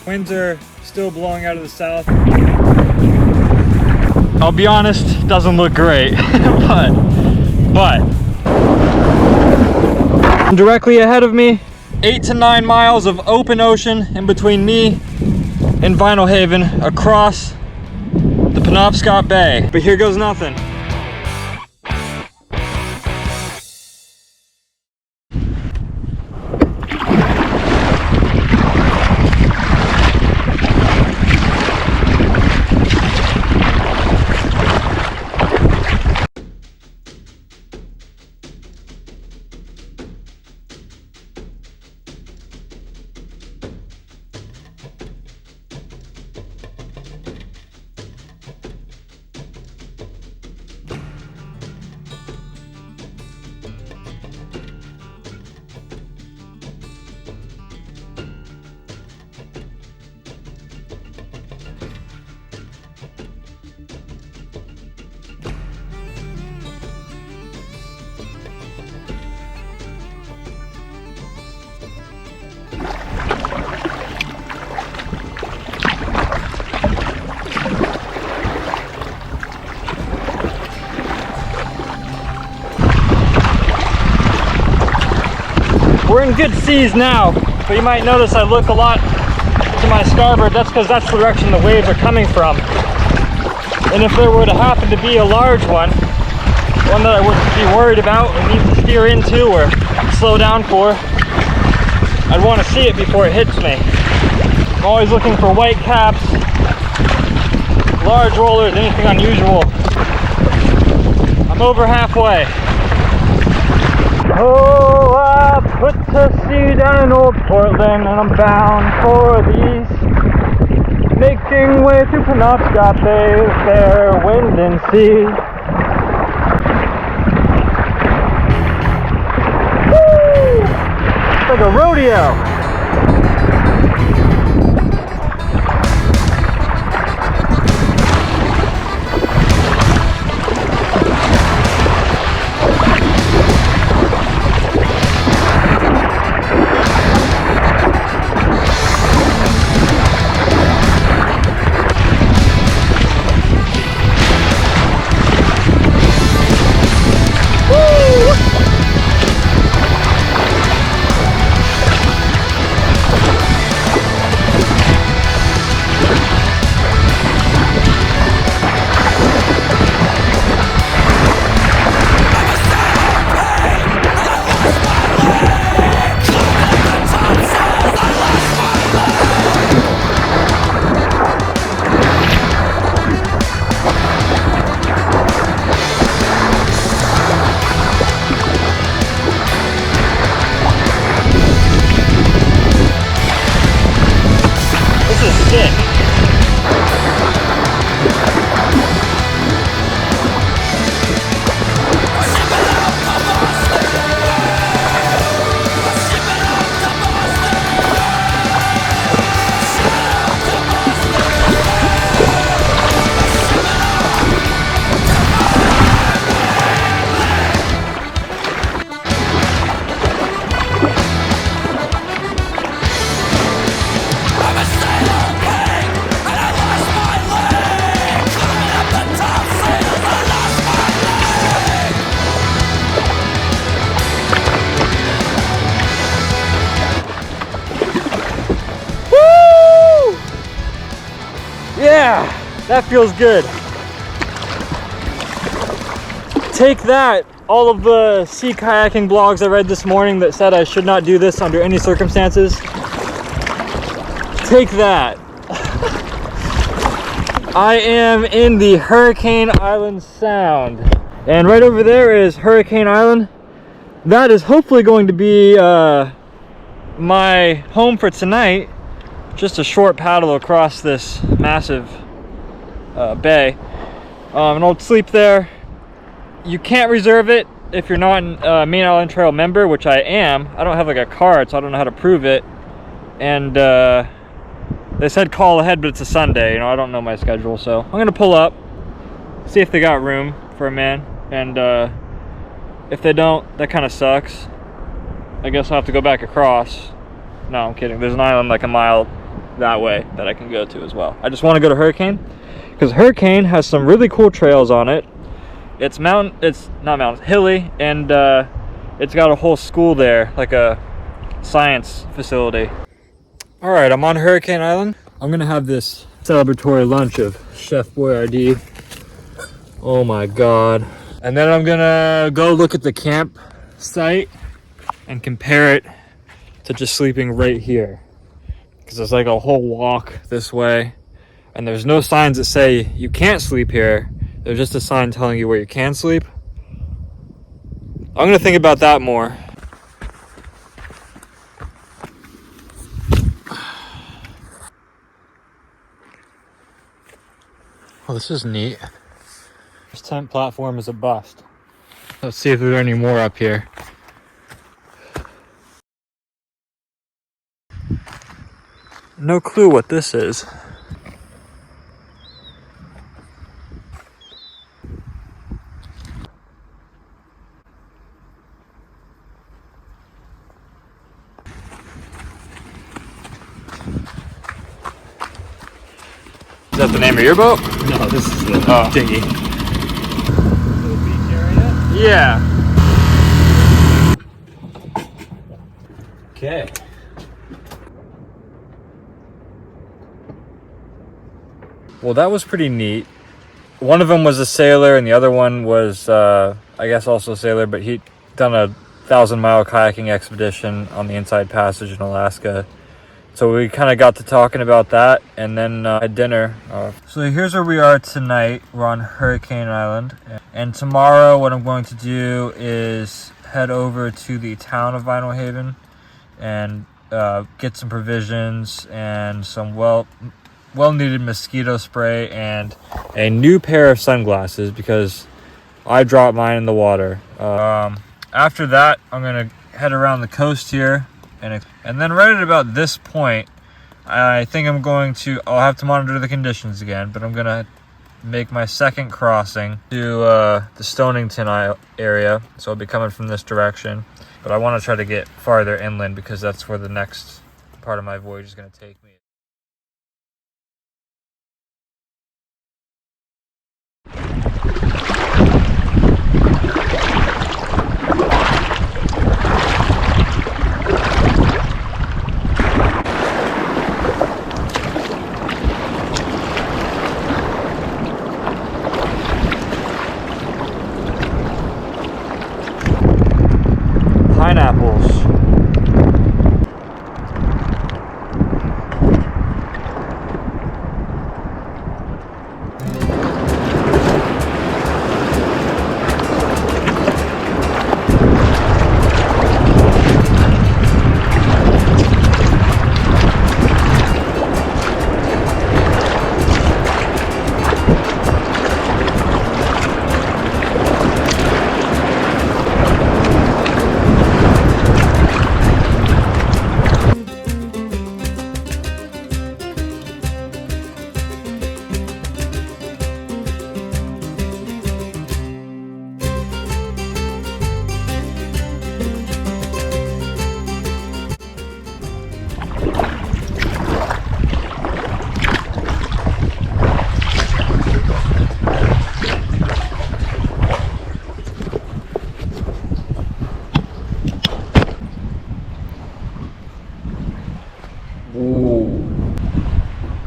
Winds are still blowing out of the south. I'll be honest, doesn't look great, but directly ahead of me, 8 to 9 miles of open ocean in between me and Vinalhaven across the Penobscot Bay. But here goes nothing. We're in good seas now, but you might notice I look a lot to my starboard. That's because that's the direction the waves are coming from. And if there were to happen to be a large one that I wouldn't be worried about or need to steer into or slow down for, I'd want to see it before it hits me. I'm always looking for white caps, large rollers, anything unusual. I'm over halfway. Oh, I put to sea down in old Portland, and I'm bound for the east, making way through Penobscot Bay, fair wind and sea. Woo! It's like a rodeo. Yeah, that feels good. Take that, all of the sea kayaking blogs I read this morning that said I should not do this under any circumstances. Take that. I am in the Hurricane Island Sound. And right over there is Hurricane Island. That is hopefully going to be my home for tonight. Just a short paddle across this massive bay. And I'll sleep there. You can't reserve it if you're not a Maine Island Trail member, which I am. I don't have like a card, so I don't know how to prove it. And they said call ahead, but it's a Sunday. You know, I don't know my schedule, so I'm gonna pull up, see if they got room for a man. And if they don't, that kind of sucks. I guess I'll have to go back across. No, I'm kidding. There's an island like a mile that way that I can go to as well. I just want to go to Hurricane because Hurricane has some really cool trails on it. It's not mountains, hilly, and it's got a whole school there, like a science facility. All right, I'm on Hurricane Island. I'm gonna have this celebratory lunch of Chef Boyardee. Oh my God. And then I'm gonna go look at the campsite and compare it to just sleeping right here. Because it's like a whole walk this way. And there's no signs that say you can't sleep here. There's just a sign telling you where you can sleep. I'm gonna think about that more. Oh, this is neat. This tent platform is a bust. Let's see if there are any more up here. No clue what this is. Is that the name of your boat? No, this is the dinghy. Little beach area? Yeah. Okay. Well, that was pretty neat. One of them was a sailor and the other one was, I guess also a sailor, but he'd done a 1,000-mile kayaking expedition on the Inside Passage in Alaska. So we kind of got to talking about that and then had dinner. So here's where we are tonight. We're on Hurricane Island. And tomorrow what I'm going to do is head over to the town of Vinalhaven and get some provisions and some well-needed mosquito spray and a new pair of sunglasses because I dropped mine in the water. After that, I'm going to head around the coast here. And then right at about this point, I think I'll have to monitor the conditions again, but I'm going to make my second crossing to the Stonington area. So I'll be coming from this direction. But I want to try to get farther inland because that's where the next part of my voyage is going to take me. Pineapples.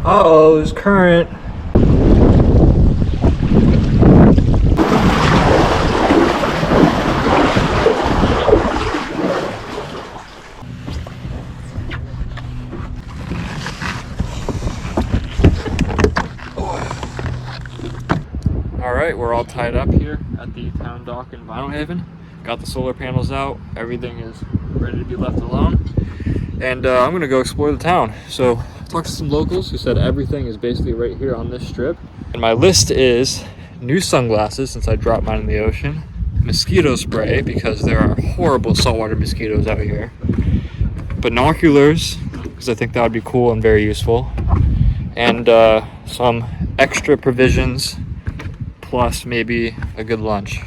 Uh-oh, there's current. All right, we're all tied up here at the town dock in Vinalhaven. Got the solar panels out. Everything is ready to be left alone. And I'm gonna go explore the town. So talked to some locals who said everything is basically right here on this strip. And my list is new sunglasses since I dropped mine in the ocean, mosquito spray because there are horrible saltwater mosquitoes out here, binoculars because I think that would be cool and very useful, and some extra provisions plus maybe a good lunch.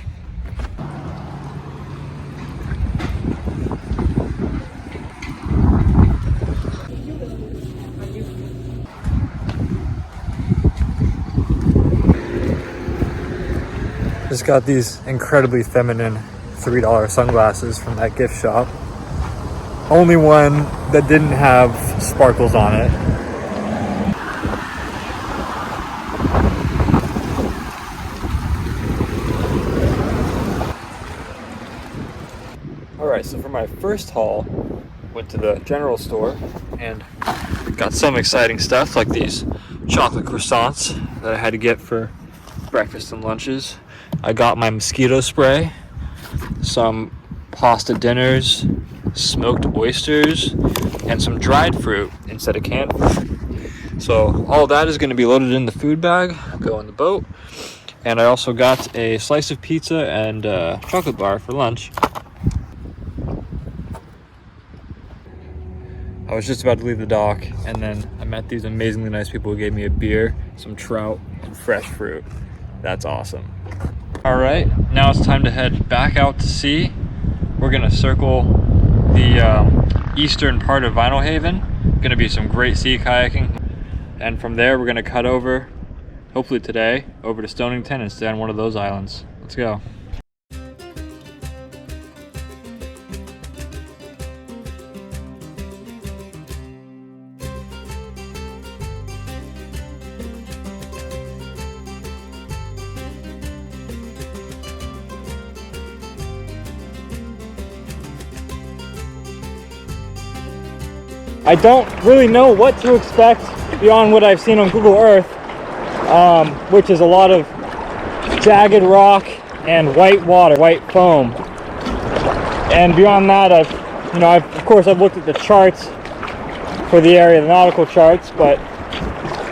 Just got these incredibly feminine $3 sunglasses from that gift shop. Only one that didn't have sparkles on it. Alright, so for my first haul, went to the general store and got some exciting stuff like these chocolate croissants that I had to get for breakfast and lunches. I got my mosquito spray, some pasta dinners, smoked oysters, and some dried fruit instead of canned fruit. So all that is going to be loaded in the food bag, go on the boat. And I also got a slice of pizza and a chocolate bar for lunch. I was just about to leave the dock, and then I met these amazingly nice people who gave me a beer, some trout, and fresh fruit. That's awesome. All right, now it's time to head back out to sea. We're gonna circle the eastern part of Vinalhaven. Gonna be some great sea kayaking. And from there, we're gonna cut over, hopefully today, over to Stonington and stay on one of those islands. Let's go. I don't really know what to expect beyond what I've seen on Google Earth, which is a lot of jagged rock and white water, white foam. And beyond that, of course I've looked at the charts for the area, the nautical charts, but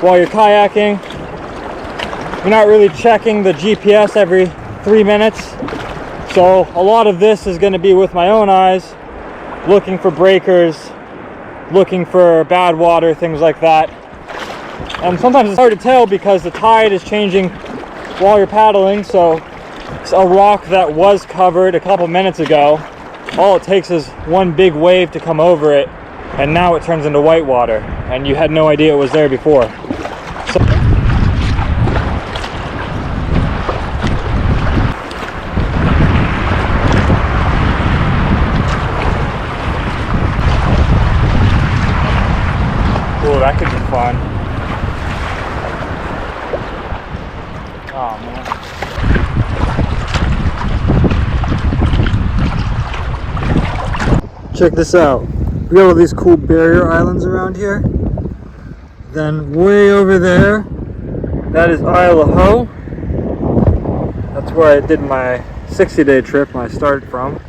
while you're kayaking, you're not really checking the GPS every 3 minutes. So a lot of this is going to be with my own eyes, looking for breakers, looking for bad water, things like that. And sometimes it's hard to tell because the tide is changing while you're paddling. So it's a rock that was covered a couple minutes ago, all it takes is one big wave to come over it, and now it turns into white water, and you had no idea it was there before. Oh, that could be fun. Oh man. Check this out. We got all these cool barrier islands around here. Then way over there, that is Isle of Ho. That's where I did my 60-day trip when I started from.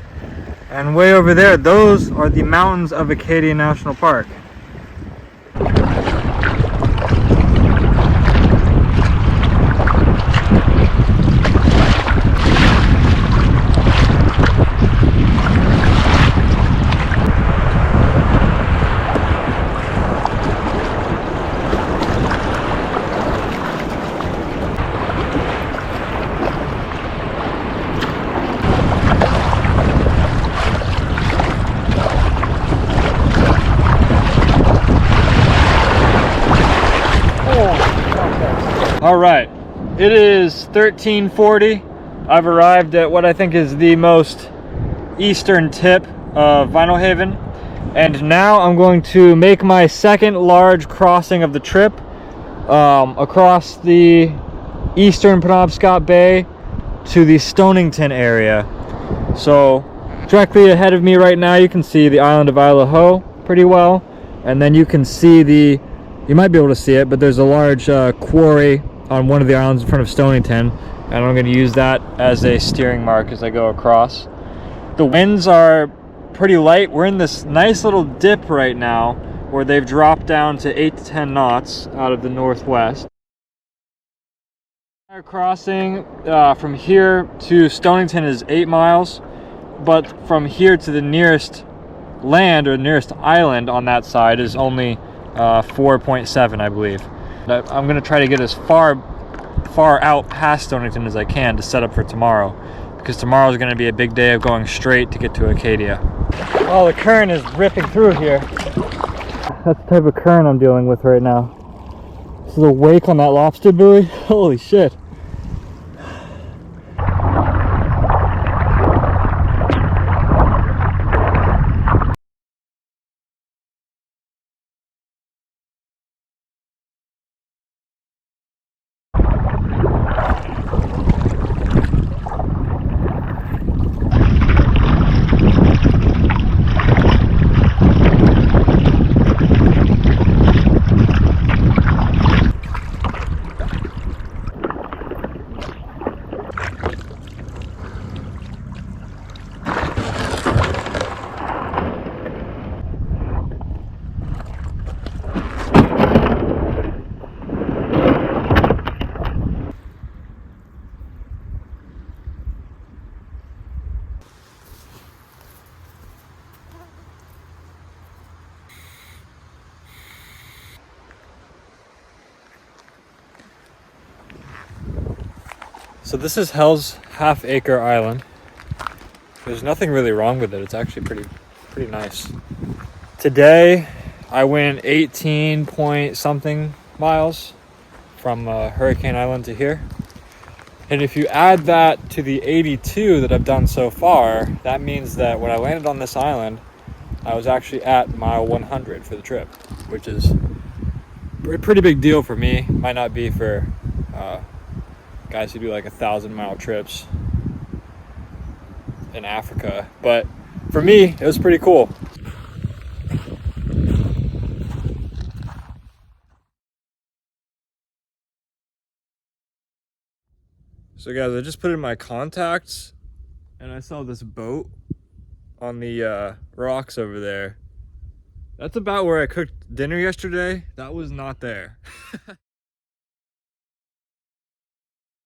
And way over there, those are the mountains of Acadia National Park. All right, it is 13:40. I've arrived at what I think is the most eastern tip of Vinalhaven, and now I'm going to make my second large crossing of the trip across the eastern Penobscot Bay to the Stonington area. So directly ahead of me right now, you can see the island of Isle of Ho pretty well, and then you can see you might be able to see it, but there's a large quarry on one of the islands in front of Stonington, and I'm going to use that as a steering mark as I go across. The winds are pretty light. We're in this nice little dip right now where they've dropped down to 8 to 10 knots out of the northwest. Our crossing from here to Stonington is 8 miles, but from here to the nearest land or nearest island on that side is only 4.7, I believe. I'm going to try to get as far out past Stonington as I can to set up for tomorrow, because tomorrow is going to be a big day of going straight to get to Acadia. Oh, the current is ripping through here. That's the type of current I'm dealing with right now. This is a wake on that lobster buoy. Holy shit. So this is Hell's Half Acre Island. There's nothing really wrong with it. It's actually pretty nice. Today I went 18 point something miles from Hurricane Island to here. And if you add that to the 82 that I've done so far, that means that when I landed on this island, I was actually at mile 100 for the trip, which is a pretty big deal for me. Might not be for guys who do like 1,000-mile trips in Africa, but for me, it was pretty cool. So guys, I just put in my contacts and I saw this boat on the rocks over there. That's about where I cooked dinner yesterday. That was not there.